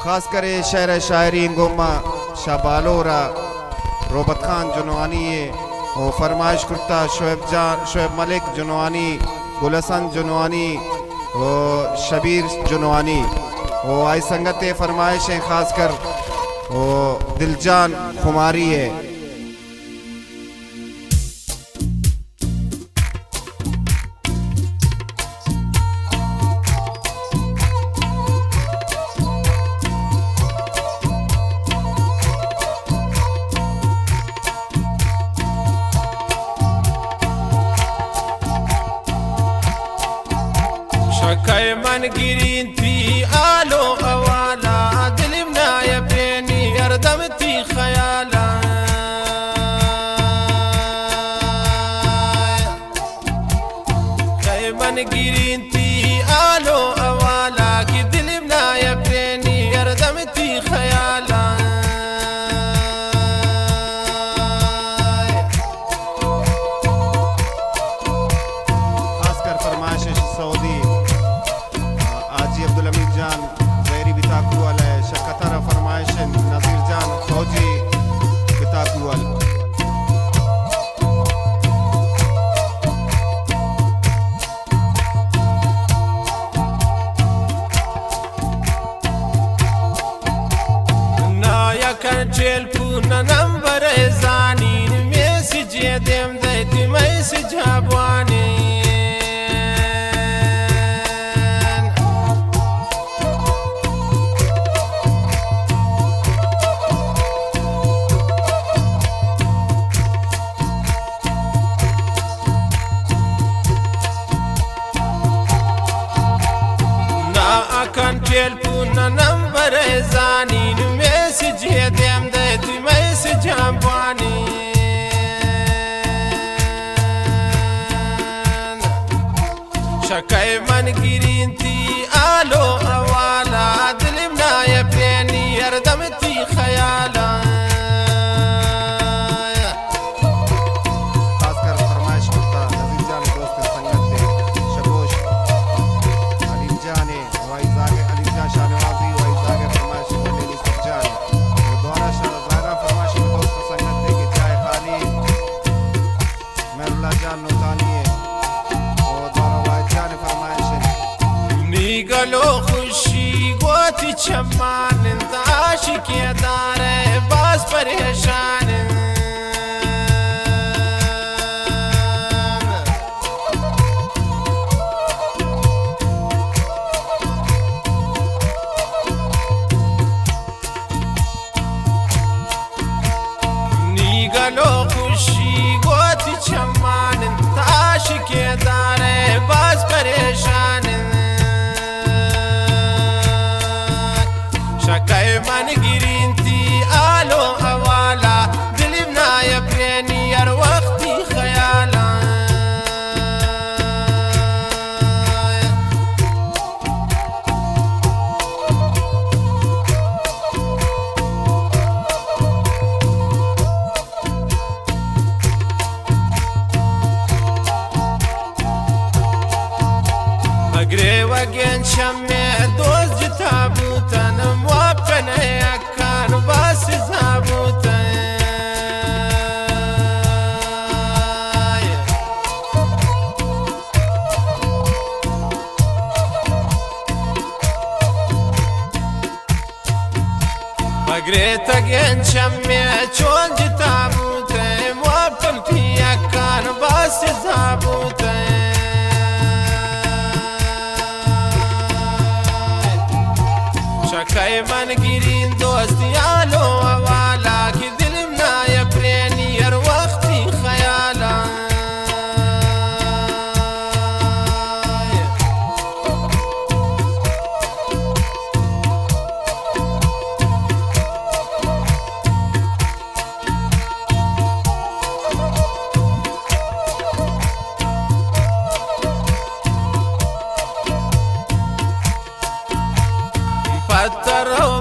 खास करे शहर शायरी गोमा शाबालोरा रोबत खान जुनवानी वो फरमाइश करता शोएब मलिक जुनवानी गुलसन जुनवानी वो शबीर जुनवानी वो आई संगत फरमाइशें खास कर वो दिलजान खुमारी है। شكاي من قرينتي آلو أوالا دلمنا يا بيني يردمتي خيالا شكاي من قرينتي آلو أوالا كي دلمنا يا بيني يردمتي خيالا खास कर फरमाइश सऊदी आजी अब्दुल हमीद जान जहरी बिताकू वाला शक्कर फरमाइश नजीर जान फौजी बिताकू वाला نايا كان تلفون نمبر زاني مسج يدم ذات مسج هبواني كان تلفون نمبر زاني مسج يدم ذات مسج هبواني شكاي من قرينتي آلو أوالا دلمنا يا بيني يردمتي خيالا खास कर फरमाइश करता नजीर जान दोस्त संगत शबोश अली जान वाइजागे अली जान शाहनवाजी वाइजागे फरमाइश लेनी सब जान दोबारा शाहजादा फरमाइश दोस्त संगत के जाए खाली मेरुल्ला जान नौतानी और दोबारा वाइजान फरमाइश نيقلو خشي قوتي شمان انت عاشق يا داري باس بريشان نيقلو خشي قوتي شمان انت عاشق يا داري باس بريشان شكاي من قرينتي آلو أوالا دلمنا يا بيني يا وقتي خيالا أقري وقين شمي دوز جتابوتا موابقنا يا كان باس زابوتا أقريت أقين شمي شون جتابوتا موابقنا يا كان باس زابوتا شكاي من قرين دوستي آلو أوالا كي دلمنا يا بريني يا وقتي خيالا पत्थरों